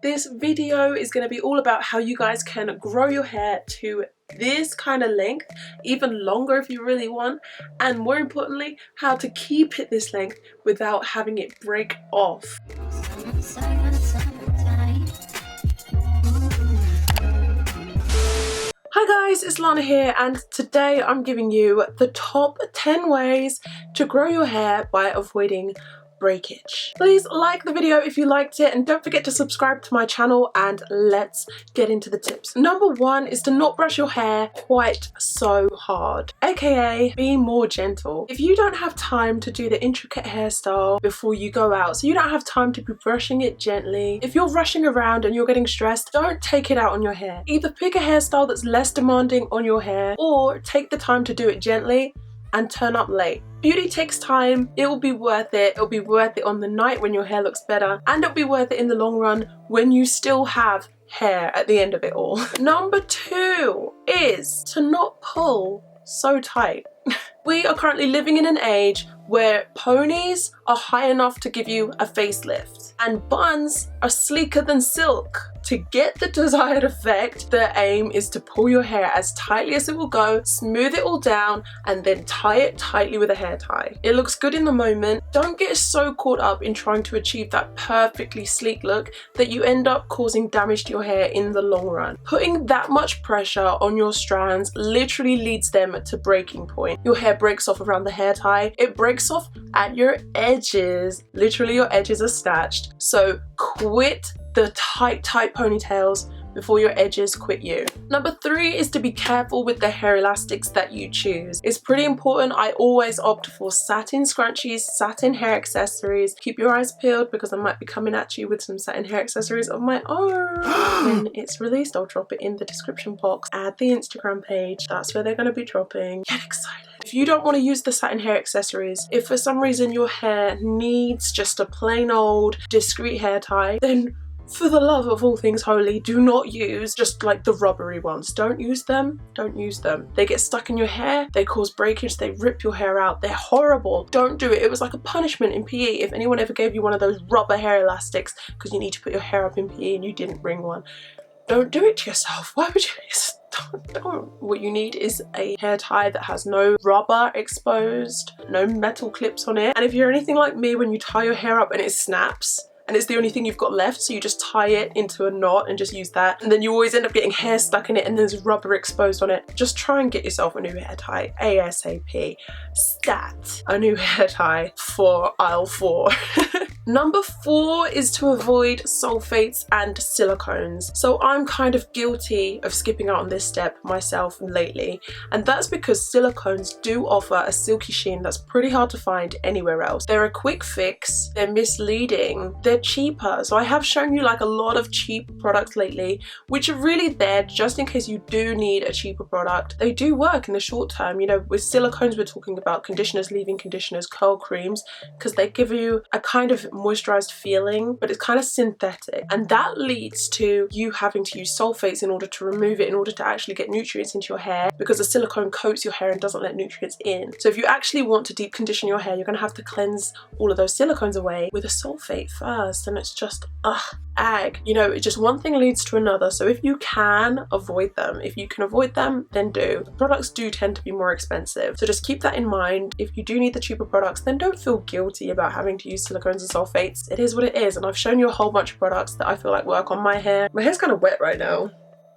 This video is going to be all about how you guys can grow your hair to this kind of length, even longer if you really want, and more importantly, how to keep it this length without having it break off. Hi guys, it's Lana here, and today I'm giving you the top 10 ways to grow your hair by avoiding breakage. Please like the video if you liked it, and don't forget to subscribe to my channel, and let's get into the tips. Number one is to not brush your hair quite so hard, aka be more gentle. If you don't have time to do the intricate hairstyle before you go out, so you don't have time to be brushing it gently, if you're rushing around and you're getting stressed, don't take it out on your hair. Either pick a hairstyle that's less demanding on your hair, or take the time to do it gently and turn up late. Beauty takes time. It will be worth it. It'll be worth it on the night when your hair looks better, and it'll be worth it in the long run when you still have hair at the end of it all. Number two is to not pull so tight. We are currently living in an age where ponies are high enough to give you a facelift and buns are sleeker than silk. To get the desired effect, the aim is to pull your hair as tightly as it will go, smooth it all down, and then tie it tightly with a hair tie. It looks good in the moment. Don't get so caught up in trying to achieve that perfectly sleek look that you end up causing damage to your hair in the long run. Putting that much pressure on your strands literally leads them to breaking point. Your hair breaks off around the hair tie. It breaks off at your edges. Literally, your edges are snatched. So quit the tight ponytails before your edges quit you. Number three is to be careful with the hair elastics that you choose. It's pretty important. I always opt for satin scrunchies, satin hair accessories. Keep your eyes peeled because I might be coming at you with some satin hair accessories of my own. When it's released, I'll drop it in the description box. Add the Instagram page. That's where they're going to be dropping. Get excited. If you don't want to use the satin hair accessories, if for some reason your hair needs just a plain old discreet hair tie, then for the love of all things holy, do not use just like the rubbery ones. Don't use them. Don't use them. They get stuck in your hair. They cause breakage. They rip your hair out. They're horrible. Don't do it. It was like a punishment in PE if anyone ever gave you one of those rubber hair elastics because you need to put your hair up in PE and you didn't bring one. Don't do it to yourself. Why would you? Don't. What you need is a hair tie that has no rubber exposed, no metal clips on it. And if you're anything like me, when you tie your hair up and it snaps, and it's the only thing you've got left, so you just tie it into a knot and just use that, and then you always end up getting hair stuck in it and there's rubber exposed on it. Just try and get yourself a new hair tie ASAP. Stat, a new hair tie for aisle 4. Number four is to avoid sulfates and silicones. So I'm kind of guilty of skipping out on this step myself lately, and that's because silicones do offer a silky sheen that's pretty hard to find anywhere else. They're a quick fix, they're misleading, they're cheaper. So I have shown you like a lot of cheap products lately, which are really there just in case you do need a cheaper product. They do work in the short term. You know, with silicones we're talking about conditioners, leave-in conditioners, curl creams, because they give you a kind of moisturized feeling, but it's kind of synthetic, and that leads to you having to use sulfates in order to remove it, in order to actually get nutrients into your hair, because the silicone coats your hair and doesn't let nutrients in. So if you actually want to deep condition your hair, you're going to have to cleanse all of those silicones away with a sulfate first, and it's just ag. You know, just one thing leads to another. So if you can avoid them, if you can avoid them, then do. The products do tend to be more expensive, so just keep that in mind. If you do need the cheaper products, then don't feel guilty about having to use silicones and sulfates. It is what it is, and I've shown you a whole bunch of products that I feel like work on my hair. My hair's kind of wet right now, I don't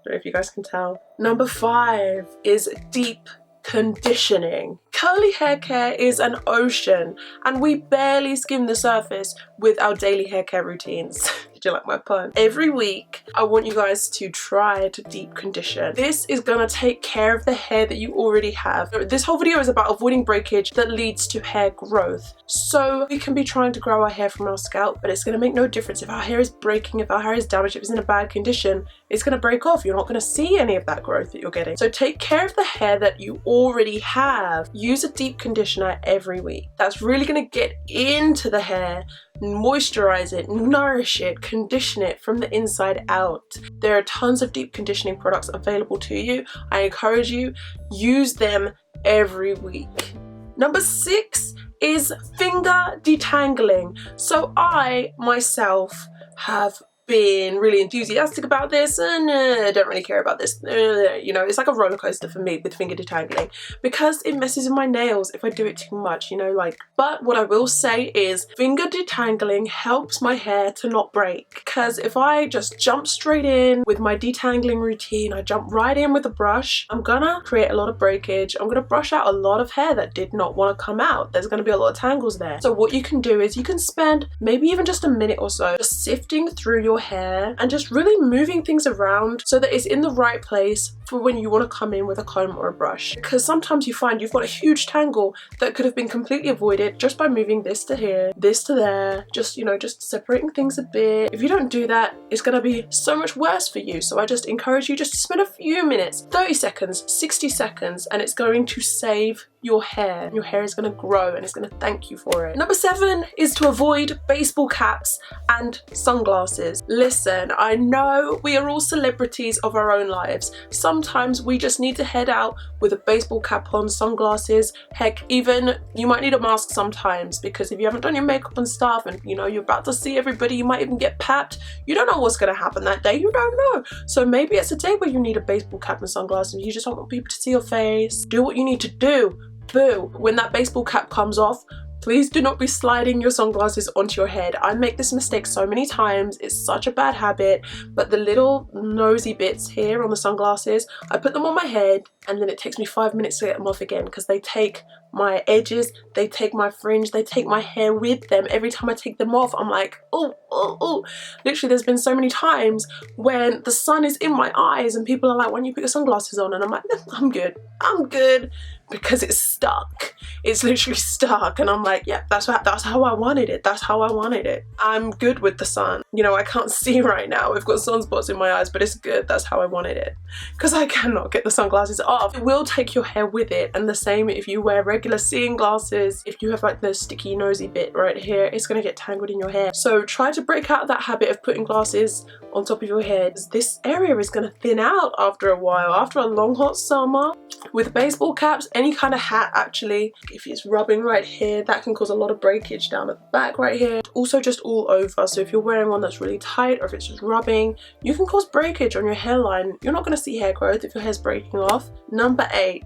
know if you guys can tell. Number five is deep conditioning. Curly hair care is an ocean, and we barely skim the surface with our daily hair care routines. Did you like my pun? Every week, I want you guys to try to deep condition. This is gonna take care of the hair that you already have. This whole video is about avoiding breakage that leads to hair growth. So we can be trying to grow our hair from our scalp, but it's gonna make no difference if our hair is breaking, if our hair is damaged, if it's in a bad condition. It's gonna break off. You're not gonna see any of that growth that you're getting. So take care of the hair that you already have. Use a deep conditioner every week. That's really gonna get into the hair, moisturize it, nourish it, condition it from the inside out. There are tons of deep conditioning products available to you. I encourage you, use them every week. Number 6 is finger detangling. So I myself have been really enthusiastic about this and I don't really care about this. You know, it's like a roller coaster for me with finger detangling because it messes with my nails if I do it too much, you know, like. But what I will say is finger detangling helps my hair to not break, because if I just jump straight in with my detangling routine, I jump right in with a brush, I'm gonna create a lot of breakage. I'm gonna brush out a lot of hair that did not want to come out. There's gonna be a lot of tangles there. So what you can do is you can spend maybe even just a minute or so just sifting through your hair and just really moving things around so that it's in the right place for when you want to come in with a comb or a brush. Because sometimes you find you've got a huge tangle that could have been completely avoided just by moving this to here, this to there, just, you know, just separating things a bit. If you don't do that, it's going to be so much worse for you. So I just encourage you just to spend a few minutes, 30 seconds, 60 seconds, and it's going to save your hair. Your hair is going to grow and it's going to thank you for it. Number 7 is to avoid baseball caps and sunglasses. Listen, I know we are all celebrities of our own lives. Sometimes we just need to head out with a baseball cap on, sunglasses, heck, even you might need a mask sometimes, because if you haven't done your makeup and stuff and you know you're about to see everybody, you might even get papped. You don't know what's going to happen that day. You don't know. So maybe it's a day where you need a baseball cap and sunglasses and you just don't want people to see your face. Do what you need to do. Boo. When that baseball cap comes off, please do not be sliding your sunglasses onto your head. I make this mistake so many times. It's such a bad habit, but the little nosy bits here on the sunglasses, I put them on my head and then it takes me 5 minutes to get them off again because they take my edges, they take my fringe, they take my hair with them. Every time I take them off, I'm like, oh, oh, oh. Literally, there's been so many times when the sun is in my eyes and people are like, why don't you put your sunglasses on? And I'm like, I'm good. I'm good. Because it's stuck. It's literally stuck. And I'm like, yeah, that's how I wanted it. That's how I wanted it. I'm good with the sun. You know, I can't see right now. I've got sunspots in my eyes, but it's good. That's how I wanted it. Because I cannot get the sunglasses off. It will take your hair with it. And the same if you wear regular seeing glasses. If you have like the sticky nosy bit right here, it's going to get tangled in your hair. So try to break out of that habit of putting glasses on top of your head. This area is going to thin out after a while. After a long hot summer with baseball caps, any kind of hat actually, if it's rubbing right here, that can cause a lot of breakage down at the back right here. Also just all over. So if you're wearing one that's really tight or if it's just rubbing, you can cause breakage on your hairline. You're not going to see hair growth if your hair's breaking off. Number 8.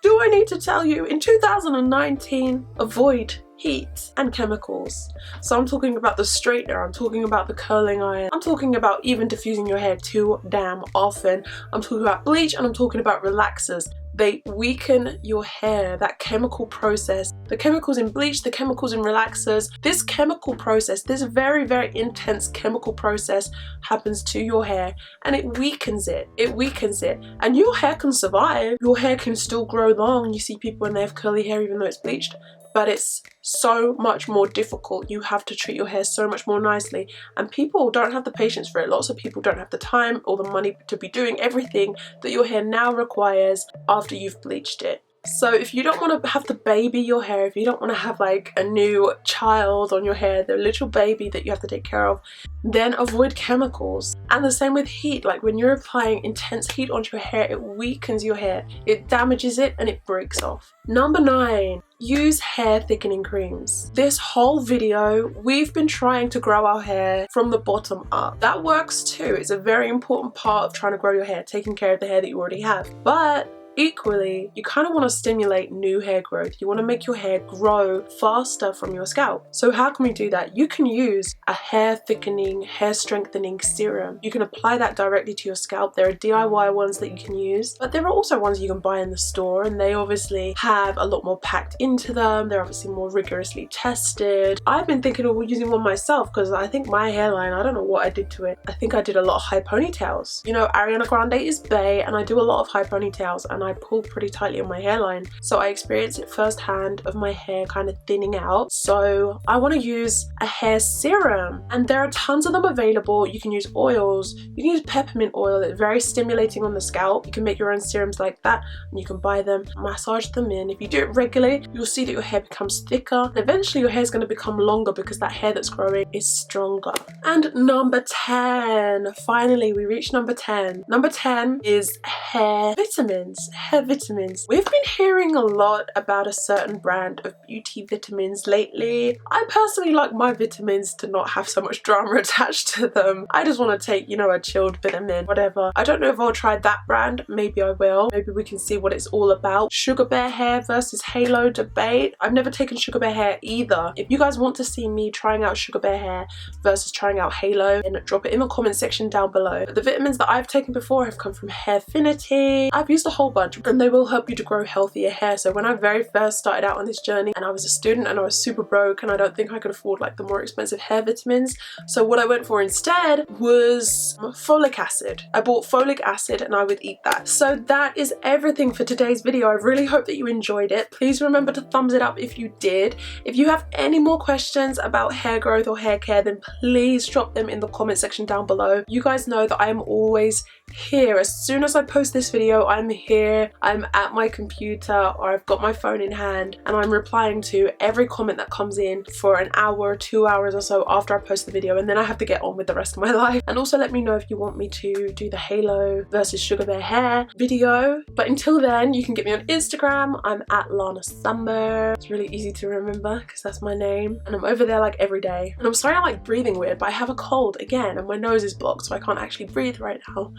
Do I need to tell you, in 2019, avoid heat and chemicals. So I'm talking about the straightener, I'm talking about the curling iron, I'm talking about even diffusing your hair too damn often, I'm talking about bleach, and I'm talking about relaxers. They weaken your hair, that chemical process. The chemicals in bleach, the chemicals in relaxers, this chemical process, this very, very intense chemical process happens to your hair and it weakens it. It weakens it. And your hair can survive. Your hair can still grow long. You see people when they have curly hair even though it's bleached. But it's so much more difficult. You have to treat your hair so much more nicely. And people don't have the patience for it. Lots of people don't have the time or the money to be doing everything that your hair now requires after you've bleached it. So if you don't want to have to baby your hair, if you don't want to have like a new child on your hair, the little baby that you have to take care of, then avoid chemicals. And the same with heat. Like when you're applying intense heat onto your hair, it weakens your hair, it damages it and it breaks off. Number 9, use hair thickening creams. This whole video, we've been trying to grow our hair from the bottom up. That works too. It's a very important part of trying to grow your hair, taking care of the hair that you already have. But equally, you kind of want to stimulate new hair growth. You want to make your hair grow faster from your scalp. So how can we do that? You can use a hair thickening, hair strengthening serum. You can apply that directly to your scalp. There are DIY ones that you can use, but there are also ones you can buy in the store, and they obviously have a lot more packed into them. They're obviously more rigorously tested. I've been thinking of using one myself because I think my hairline, I don't know what I did to it. I think I did a lot of high ponytails. You know, Ariana Grande is bae and I do a lot of high ponytails and I pull pretty tightly on my hairline, so I experienced it firsthand of my hair kind of thinning out. So I want to use a hair serum, and there are tons of them available. You can use oils, you can use peppermint oil. It's very stimulating on the scalp. You can make your own serums like that and you can buy them, massage them in. If you do it regularly, you'll see that your hair becomes thicker and eventually your hair is going to become longer because that hair that's growing is stronger. And number 10, finally we reached number 10. Number 10 is hair vitamins. hair vitamins. We've been hearing a lot about a certain brand of beauty vitamins lately. I personally like my vitamins to not have so much drama attached to them. I just want to take, you know, a chilled vitamin, whatever. I don't know if I'll try that brand. Maybe I will. Maybe we can see what it's all about. Sugar Bear Hair versus Halo debate. I've never taken Sugar Bear Hair either. If you guys want to see me trying out Sugar Bear Hair versus trying out Halo, then drop it in the comment section down below. But the vitamins that I've taken before have come from Hairfinity. I've used a whole bunch and they will help you to grow healthier hair. So when I very first started out on this journey and I was a student and I was super broke and I don't think I could afford like the more expensive hair vitamins, so what I went for instead was folic acid. I bought folic acid and I would eat that. So that is everything for today's video. I really hope that you enjoyed it. Please remember to thumbs it up if you did. If you have any more questions about hair growth or hair care, then please drop them in the comment section down below. You guys know that I am always here. As soon as I post this video, I'm here, I'm at my computer, or I've got my phone in hand and I'm replying to every comment that comes in for an hour, 2 hours or so after I post the video, and then I have to get on with the rest of my life. And also let me know if you want me to do the Halo versus Sugar Bear Hair video. But until then, you can get me on Instagram. I'm at LANA'S. It's really easy to remember because that's my name, and I'm over there like every day. And I'm sorry I'm like breathing weird, but I have a cold again and my nose is blocked, so I can't actually breathe right now.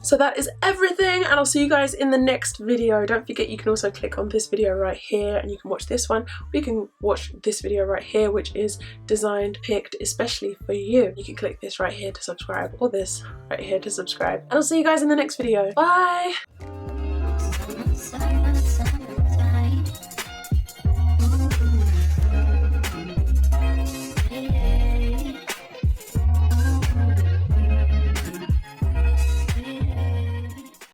So that is everything, and I'll see you guys in the next video. Don't forget, you can also click on this video right here and you can watch this one, or you can watch this video right here, which is designed, picked especially for you. You can click this right here to subscribe, or this right here to subscribe, and I'll see you guys in the next video. Bye.